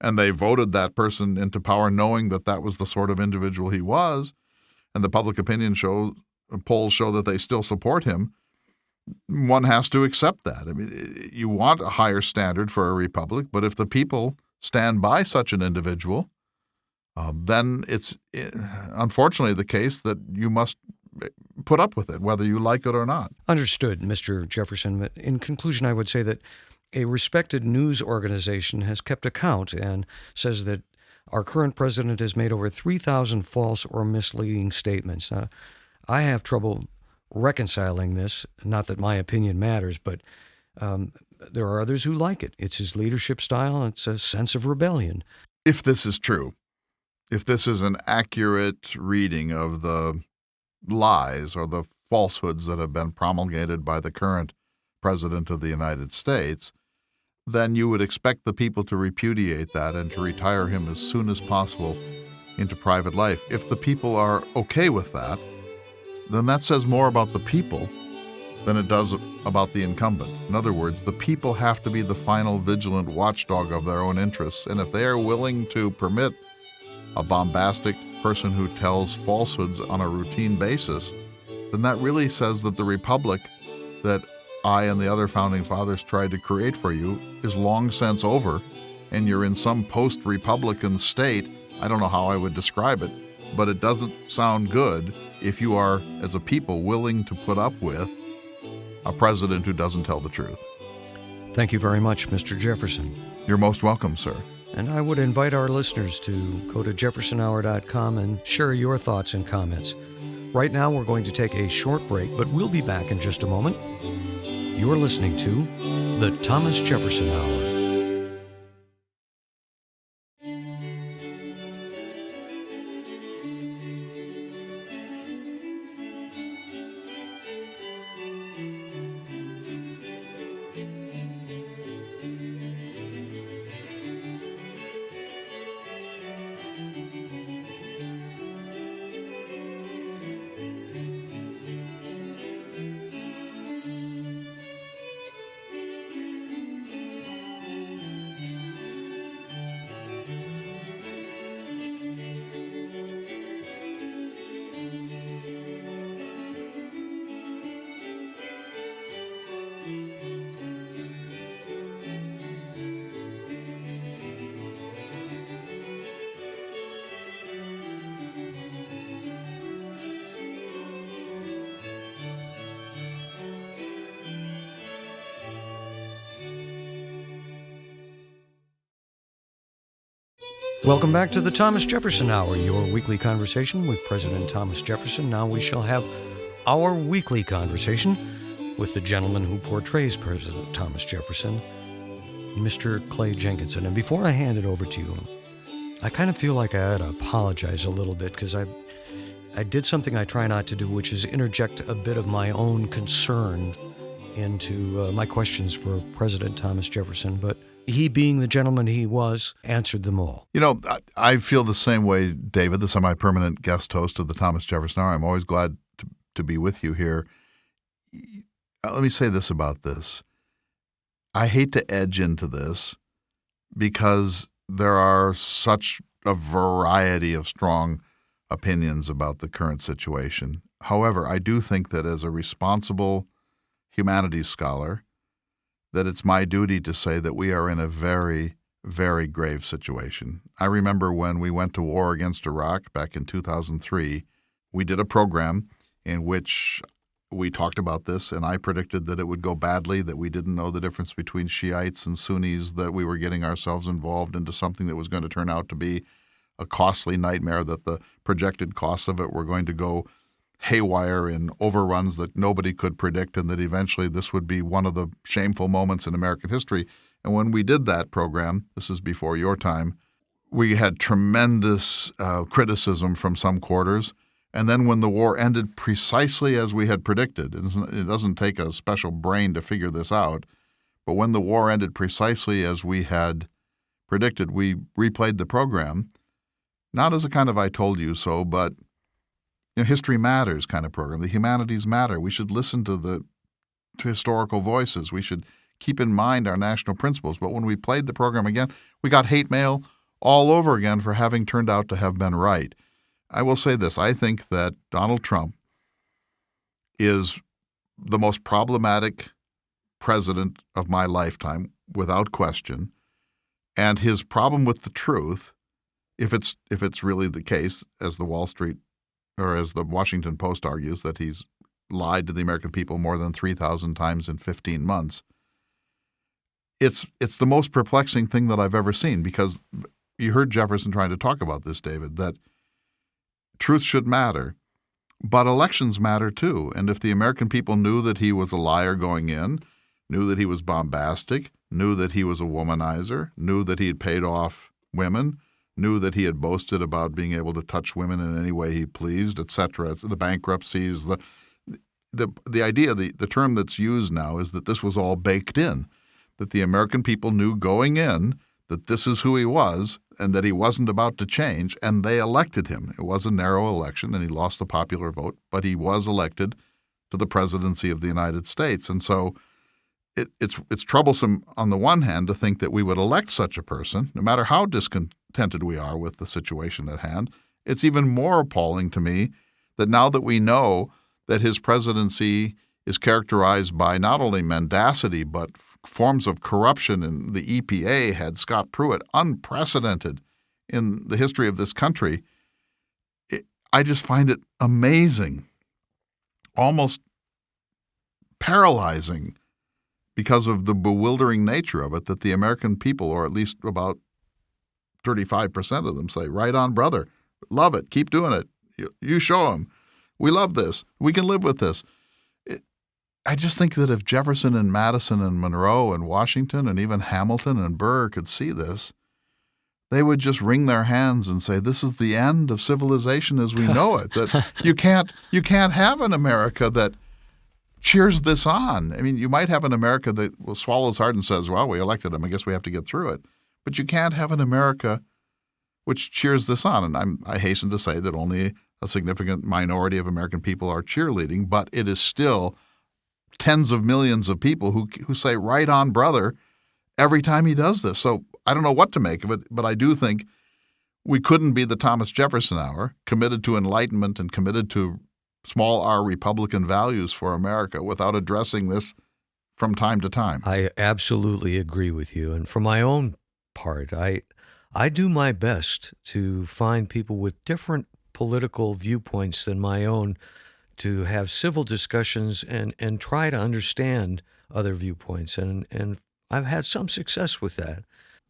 and they voted that person into power knowing that that was the sort of individual he was, and the public opinion polls show that they still support him, one has to accept that. I mean, you want a higher standard for a republic, but if the people stand by such an individual, then it's unfortunately the case that you must put up with it, whether you like it or not. Understood, Mr. Jefferson. But in conclusion, I would say that a respected news organization has kept account and says that our current president has made over 3,000 false or misleading statements. I have trouble reconciling this. Not that my opinion matters, but there are others who like it. It's his leadership style. It's a sense of rebellion. If this is true, if this is an accurate reading of the lies or the falsehoods that have been promulgated by the current president of the United States, then you would expect the people to repudiate that and to retire him as soon as possible into private life. If the people are okay with that, then that says more about the people than it does about the incumbent. In other words, the people have to be the final vigilant watchdog of their own interests. And if they are willing to permit a bombastic person who tells falsehoods on a routine basis, then that really says that the republic that I and the other founding fathers tried to create for you is long since over, and you're in some post-Republican state. I don't know how I would describe it, but it doesn't sound good if you are, as a people, willing to put up with a president who doesn't tell the truth. Thank you very much, Mr. Jefferson. You're most welcome, sir. And I would invite our listeners to go to jeffersonhour.com and share your thoughts and comments. Right now, we're going to take a short break, but we'll be back in just a moment. You're listening to The Thomas Jefferson Hour. Welcome back to the Thomas Jefferson Hour, your weekly conversation with President Thomas Jefferson. Now we shall have our weekly conversation with the gentleman who portrays President Thomas Jefferson, Mr. Clay Jenkinson. And before I hand it over to you, I kind of feel like I ought to apologize a little bit because I did something I try not to do, which is interject a bit of my own concern into my questions for President Thomas Jefferson, but he, being the gentleman he was, answered them all. You know, I feel the same way, David, the semi-permanent guest host of the Thomas Jefferson Hour. I'm always glad to be with you here. Let me say this about this. I hate to edge into this because there are such a variety of strong opinions about the current situation. However, I do think that as a responsible humanities scholar, that it's my duty to say that we are in a very, very grave situation. I remember when we went to war against Iraq back in 2003, we did a program in which we talked about this, and I predicted that it would go badly, that we didn't know the difference between Shiites and Sunnis, that we were getting ourselves involved into something that was going to turn out to be a costly nightmare, that the projected costs of it were going to go haywire in overruns that nobody could predict, and that eventually this would be one of the shameful moments in American history. And when we did that program, this is before your time, we had tremendous criticism from some quarters. And then when the war ended precisely as we had predicted, it doesn't take a special brain to figure this out, but when the war ended precisely as we had predicted, we replayed the program, not as a kind of I told you so, but history matters kind of program. The humanities matter. We should listen to historical voices. We should keep in mind our national principles. But when we played the program again, we got hate mail all over again for having turned out to have been right. I will say this. I think that Donald Trump is the most problematic president of my lifetime, without question. And his problem with the truth, if it's really the case, as the Wall Street or as the Washington Post argues, that he's lied to the American people more than 3,000 times in 15 months, it's the most perplexing thing that I've ever seen, because you heard Jefferson trying to talk about this, David, that truth should matter, but elections matter too. And if the American people knew that he was a liar going in, knew that he was bombastic, knew that he was a womanizer, knew that he had paid off women, knew that he had boasted about being able to touch women in any way he pleased, etc. The bankruptcies, the idea, the term that's used now is that this was all baked in, that the American people knew going in that this is who he was and that he wasn't about to change, and they elected him. It was a narrow election, and he lost the popular vote, but he was elected to the presidency of the United States. And so it's troublesome on the one hand to think that we would elect such a person, no matter how discontented we are with the situation at hand. It's even more appalling to me that now that we know that his presidency is characterized by not only mendacity but forms of corruption, and the EPA had Scott Pruitt, unprecedented in the history of this country. I just find it amazing, almost paralyzing, because of the bewildering nature of it, that the American people, or at least about 35% of them, say, right on, brother, love it, keep doing it. You show them. We love this. We can live with this. I just think that if Jefferson and Madison and Monroe and Washington and even Hamilton and Burr could see this, they would just wring their hands and say, this is the end of civilization as we know it. That you can't have an America that cheers this on. I mean, you might have an America that swallows hard and says, well, we elected him, I guess we have to get through it. But you can't have an America which cheers this on. And I hasten to say that only a significant minority of American people are cheerleading, but it is still tens of millions of people who say, right on, brother, every time he does this. So I don't know what to make of it, but I do think we couldn't be the Thomas Jefferson hour, committed to enlightenment and committed to small r Republican values for America, without addressing this from time to time. I absolutely agree with you. And for my own part, I do my best to find people with different political viewpoints than my own, to have civil discussions and try to understand other viewpoints. And I've had some success with that.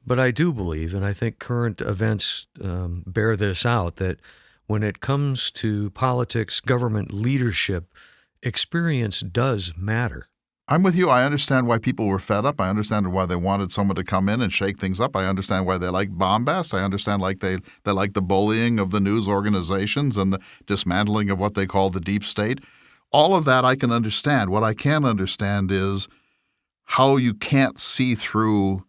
But I do believe, and I think current events bear this out, that when it comes to politics, government leadership, experience does matter. I'm with you. I understand why people were fed up. I understand why they wanted someone to come in and shake things up. I understand why they like bombast. I understand they like the bullying of the news organizations and the dismantling of what they call the deep state. All of that I can understand. What I can't understand is how you can't see through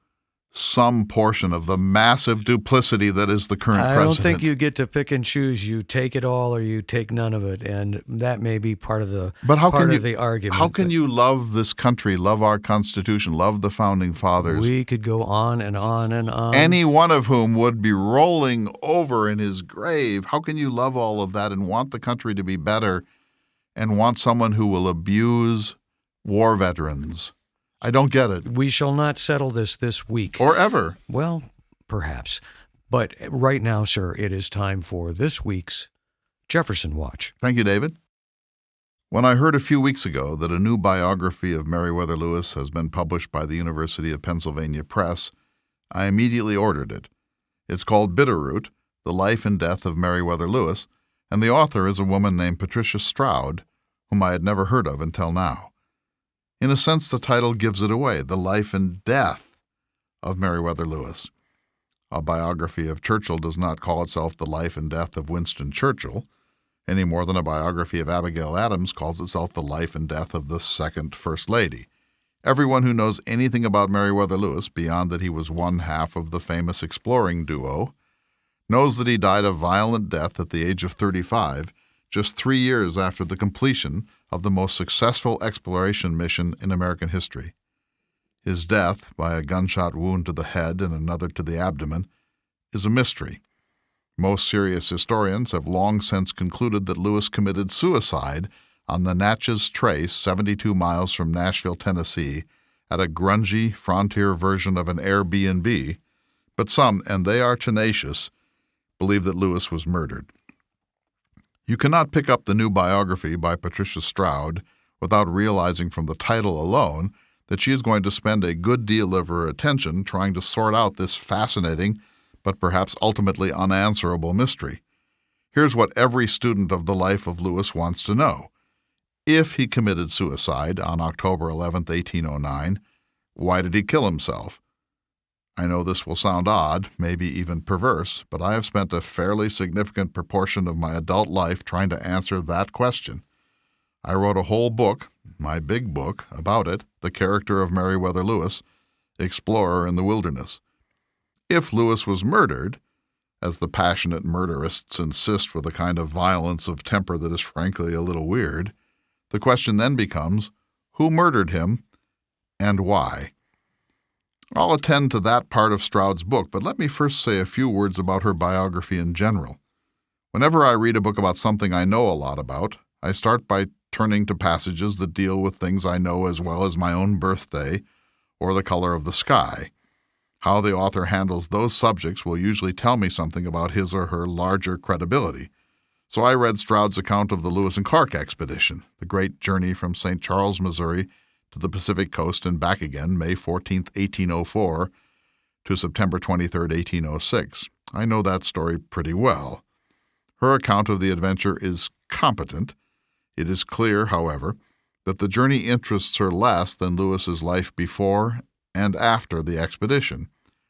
some portion of the massive duplicity that is the current president. I don't think you get to pick and choose. You take it all or you take none of it, and that may be part of the the argument. How can you love this country, love our Constitution, love the Founding Fathers? We could go on and on and on. Any one of whom would be rolling over in his grave. How can you love all of that and want the country to be better and want someone who will abuse war veterans? I don't get it. We shall not settle this week. Or ever. Well, perhaps. But right now, sir, it is time for this week's Jefferson Watch. Thank you, David. When I heard a few weeks ago that a new biography of Meriwether Lewis has been published by the University of Pennsylvania Press, I immediately ordered it. It's called Bitterroot, The Life and Death of Meriwether Lewis, and the author is a woman named Patricia Stroud, whom I had never heard of until now. In a sense, the title gives it away, The Life and Death of Meriwether Lewis. A biography of Churchill does not call itself The Life and Death of Winston Churchill, any more than a biography of Abigail Adams calls itself The Life and Death of the Second First Lady. Everyone who knows anything about Meriwether Lewis, beyond that he was one half of the famous exploring duo, knows that he died a violent death at the age of 35, just 3 years after the completion of the most successful exploration mission in American history. His death, by a gunshot wound to the head and another to the abdomen, is a mystery. Most serious historians have long since concluded that Lewis committed suicide on the Natchez Trace, 72 miles from Nashville, Tennessee, at a grungy frontier version of an Airbnb, but some, and they are tenacious, believe that Lewis was murdered. You cannot pick up the new biography by Patricia Stroud without realizing from the title alone that she is going to spend a good deal of her attention trying to sort out this fascinating but perhaps ultimately unanswerable mystery. Here's what every student of the life of Lewis wants to know. If he committed suicide on October 11, 1809, why did he kill himself? I know this will sound odd, maybe even perverse, but I have spent a fairly significant proportion of my adult life trying to answer that question. I wrote a whole book, my big book, about it, The Character of Meriwether Lewis, explorer in the wilderness. If Lewis was murdered, as the passionate murderists insist with a kind of violence of temper that is frankly a little weird, the question then becomes, who murdered him and why? I'll attend to that part of Stroud's book, but let me first say a few words about her biography in general. Whenever I read a book about something I know a lot about, I start by turning to passages that deal with things I know as well as my own birthday or the color of the sky. How the author handles those subjects will usually tell me something about his or her larger credibility. So I read Stroud's account of the Lewis and Clark expedition, the great journey from St. Charles, Missouri, to the Pacific coast and back again, May 14, 1804, to September 23, 1806. I know that story pretty well. Her account of the adventure is competent. It is clear, however, that the journey interests her less than Lewis's life before and after the expedition,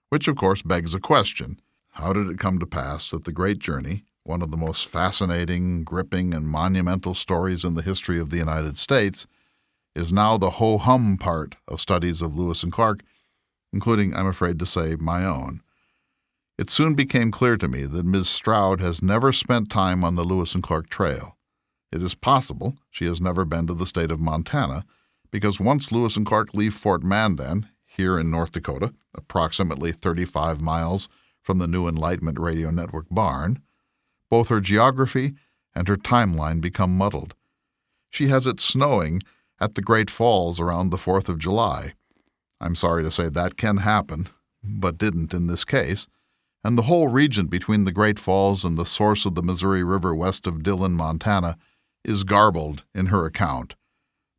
which of course begs a question. How did it come to pass that the great journey, one of the most fascinating, gripping, and monumental stories in the history of the United States, is now the ho-hum part of studies of Lewis and Clark, including, I'm afraid to say, my own? It soon became clear to me that Ms. Stroud has never spent time on the Lewis and Clark Trail. It is possible she has never been to the state of Montana, because once Lewis and Clark leave Fort Mandan, here in North Dakota, approximately 35 miles from the New Enlightenment Radio Network barn, both her geography and her timeline become muddled. She has it snowing at the Great Falls around the 4th of July. I'm sorry to say that can happen, but didn't in this case, and the whole region between the Great Falls and the source of the Missouri River west of Dillon, Montana, is garbled in her account.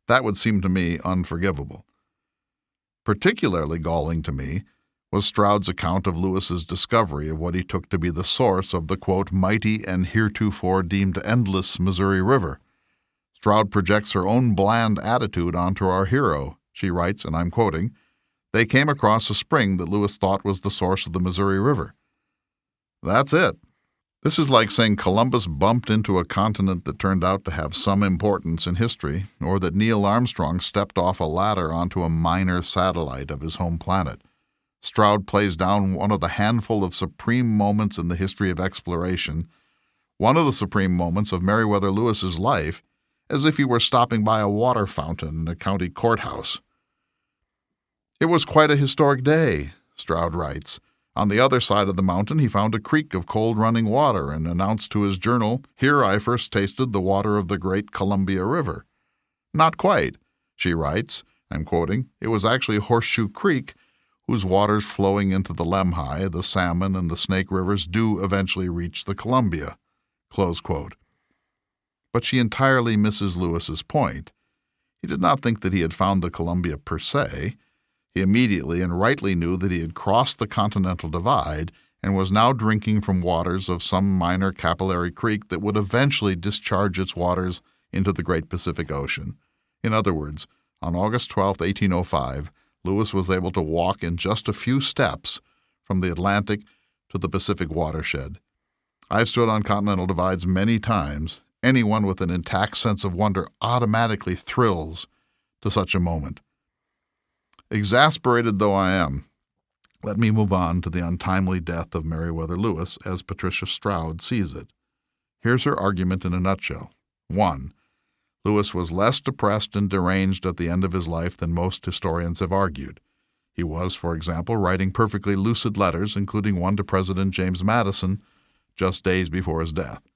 That would seem to me unforgivable. Particularly galling to me was Stroud's account of Lewis's discovery of what he took to be the source of the, quote, mighty and heretofore deemed endless Missouri River. Stroud projects her own bland attitude onto our hero. She writes, and I'm quoting, "They came across a spring that Lewis thought was the source of the Missouri River." That's it. This is like saying Columbus bumped into a continent that turned out to have some importance in history, or that Neil Armstrong stepped off a ladder onto a minor satellite of his home planet. Stroud plays down one of the handful of supreme moments in the history of exploration, one of the supreme moments of Meriwether Lewis's life, as if he were stopping by a water fountain in a county courthouse. "It was quite a historic day," Stroud writes. "On the other side of the mountain he found a creek of cold running water and announced to his journal, 'Here I first tasted the water of the great Columbia River.' Not quite," she writes, I'm quoting, "It was actually Horseshoe Creek, whose waters flowing into the Lemhi, the Salmon, and the Snake Rivers do eventually reach the Columbia." Close quote. But she entirely misses Lewis's point. He did not think that he had found the Columbia per se. He immediately and rightly knew that he had crossed the continental divide and was now drinking from waters of some minor capillary creek that would eventually discharge its waters into the great Pacific Ocean. In other words, on August 12, 1805, Lewis was able to walk in just a few steps from the Atlantic to the Pacific watershed. I've stood on continental divides many times. Anyone with an intact sense of wonder automatically thrills to such a moment. Exasperated though I am, let me move on to the untimely death of Meriwether Lewis as Patricia Stroud sees it. Here's her argument in a nutshell. 1. Lewis was less depressed and deranged at the end of his life than most historians have argued. He was, for example, writing perfectly lucid letters, including one to President James Madison, just days before his death.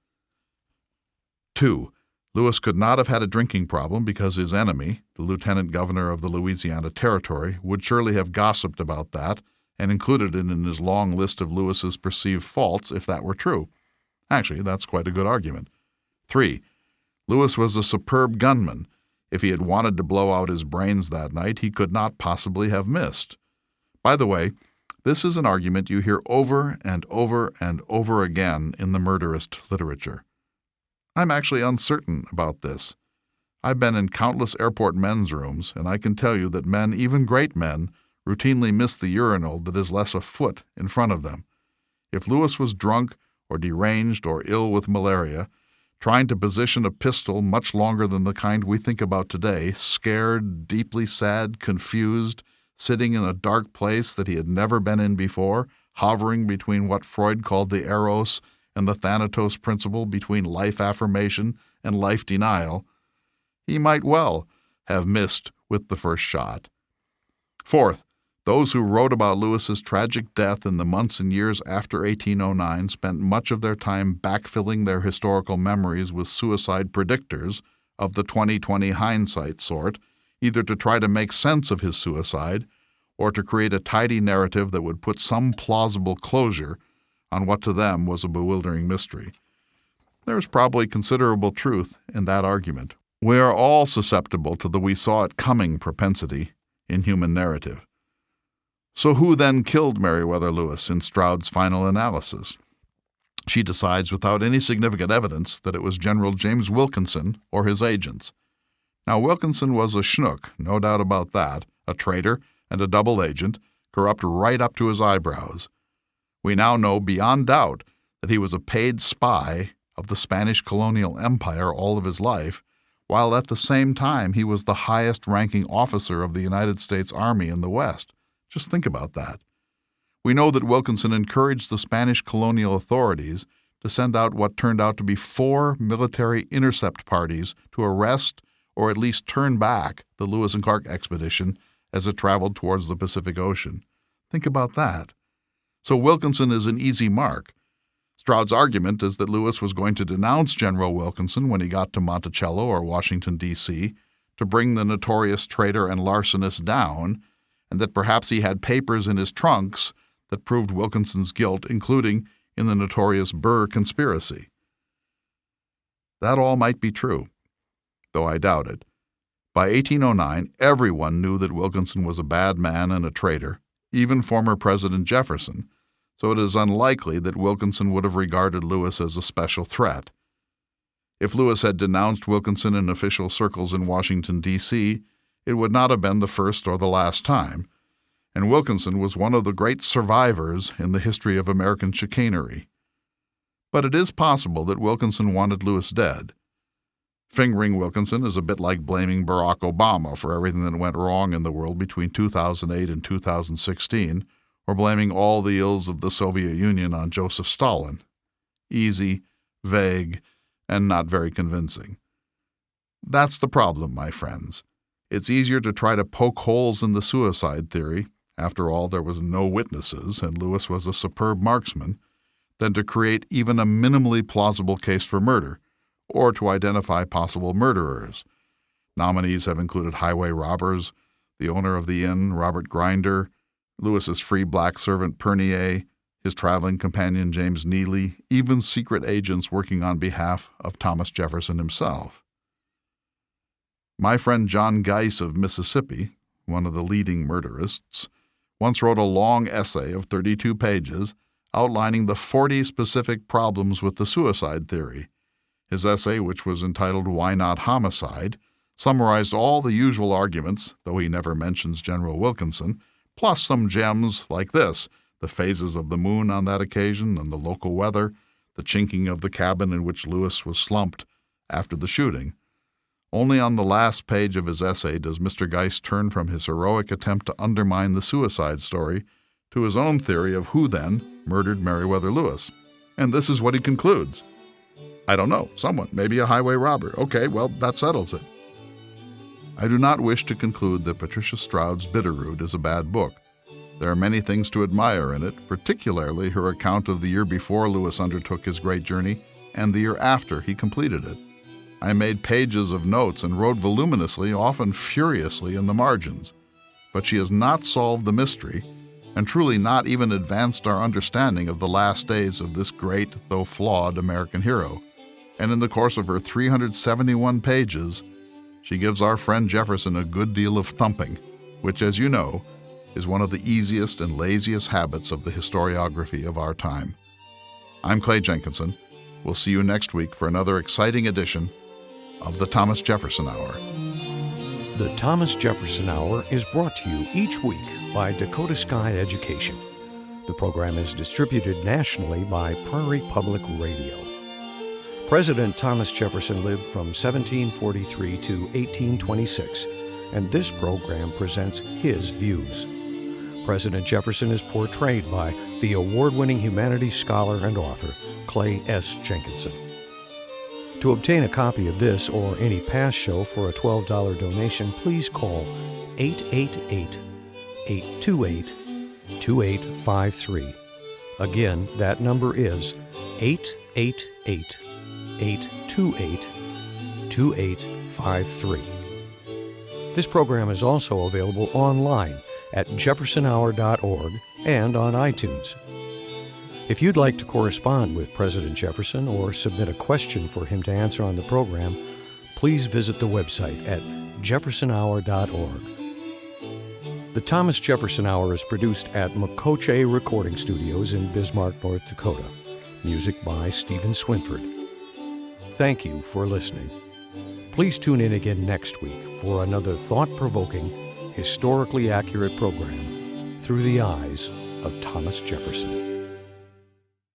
2. Lewis could not have had a drinking problem because his enemy, the lieutenant governor of the Louisiana Territory, would surely have gossiped about that and included it in his long list of Lewis's perceived faults if that were true. Actually, that's quite a good argument. 3. Lewis was a superb gunman. If he had wanted to blow out his brains that night, he could not possibly have missed. By the way, this is an argument you hear over and over and over again in the murderist literature. I'm actually uncertain about this. I've been in countless airport men's rooms, and I can tell you that men, even great men, routinely miss the urinal that is less a foot in front of them. If Lewis was drunk or deranged or ill with malaria, trying to position a pistol much longer than the kind we think about today, scared, deeply sad, confused, sitting in a dark place that he had never been in before, hovering between what Freud called the eros and the thanatos principle, between life affirmation and life denial, he might well have missed with the first shot. Fourth, those who wrote about Lewis's tragic death in the months and years after 1809 spent much of their time backfilling their historical memories with suicide predictors of the 20/20 hindsight sort, either to try to make sense of his suicide or to create a tidy narrative that would put some plausible closure on what to them was a bewildering mystery. There is probably considerable truth in that argument. We are all susceptible to the we-saw-it-coming propensity in human narrative. So who then killed Meriwether Lewis in Stroud's final analysis? She decides without any significant evidence that it was General James Wilkinson or his agents. Now, Wilkinson was a schnook, no doubt about that, a traitor and a double agent, corrupt right up to his eyebrows. We now know beyond doubt that he was a paid spy of the Spanish colonial empire all of his life, while at the same time he was the highest-ranking officer of the United States Army in the West. Just think about that. We know that Wilkinson encouraged the Spanish colonial authorities to send out what turned out to be 4 military intercept parties to arrest or at least turn back the Lewis and Clark expedition as it traveled towards the Pacific Ocean. Think about that. So Wilkinson is an easy mark. Stroud's argument is that Lewis was going to denounce General Wilkinson when he got to Monticello or Washington, D.C., to bring the notorious traitor and larcenist down, and that perhaps he had papers in his trunks that proved Wilkinson's guilt, including in the notorious Burr conspiracy. That all might be true, though I doubt it. By 1809, everyone knew that Wilkinson was a bad man and a traitor, even former President Jefferson, so it is unlikely that Wilkinson would have regarded Lewis as a special threat. If Lewis had denounced Wilkinson in official circles in Washington, D.C., it would not have been the first or the last time, and Wilkinson was one of the great survivors in the history of American chicanery. But it is possible that Wilkinson wanted Lewis dead. Fingering Wilkinson is a bit like blaming Barack Obama for everything that went wrong in the world between 2008 and 2016, or blaming all the ills of the Soviet Union on Joseph Stalin. Easy, vague, and not very convincing. That's the problem, my friends. It's easier to try to poke holes in the suicide theory, after all there was no witnesses and Lewis was a superb marksman, than to create even a minimally plausible case for murder, or to identify possible murderers. Nominees have included highway robbers, the owner of the inn, Robert Grinder, Lewis's free black servant Pernier, his traveling companion James Neely, even secret agents working on behalf of Thomas Jefferson himself. My friend John Geiss of Mississippi, one of the leading murderists, once wrote a long essay of 32 pages outlining the 40 specific problems with the suicide theory. His essay, which was entitled Why Not Homicide, summarized all the usual arguments, though he never mentions General Wilkinson, plus some gems like this: the phases of the moon on that occasion and the local weather, the chinking of the cabin in which Lewis was slumped after the shooting. Only on the last page of his essay does Mr. Geiss turn from his heroic attempt to undermine the suicide story to his own theory of who then murdered Meriwether Lewis. And this is what he concludes. I don't know, someone, maybe a highway robber. Okay, well, that settles it. I do not wish to conclude that Patricia Stroud's Bitterroot is a bad book. There are many things to admire in it, particularly her account of the year before Lewis undertook his great journey and the year after he completed it. I made pages of notes and wrote voluminously, often furiously, in the margins. But she has not solved the mystery, and truly not even advanced our understanding of the last days of this great, though flawed, American hero. And in the course of her 371 pages, she gives our friend Jefferson a good deal of thumping, which, as you know, is one of the easiest and laziest habits of the historiography of our time. I'm Clay Jenkinson. We'll see you next week for another exciting edition of the Thomas Jefferson Hour. The Thomas Jefferson Hour is brought to you each week by Dakota Sky Education. The program is distributed nationally by Prairie Public Radio. President Thomas Jefferson lived from 1743 to 1826. and this program presents his views. President Jefferson is portrayed by the award-winning humanities scholar and author Clay S. Jenkinson. To obtain a copy of this or any past show for a $12 donation, please call 888-828-2853. Again, that number is 888-828-2853. This program is also available online at jeffersonhour.org and on iTunes. If you'd like to correspond with President Jefferson or submit a question for him to answer on the program, please visit the website at jeffersonhour.org. The Thomas Jefferson Hour is produced at Makoche Recording Studios in Bismarck, North Dakota. Music by Stephen Swinford. Thank you for listening. Please tune in again next week for another thought-provoking, historically accurate program through the eyes of Thomas Jefferson.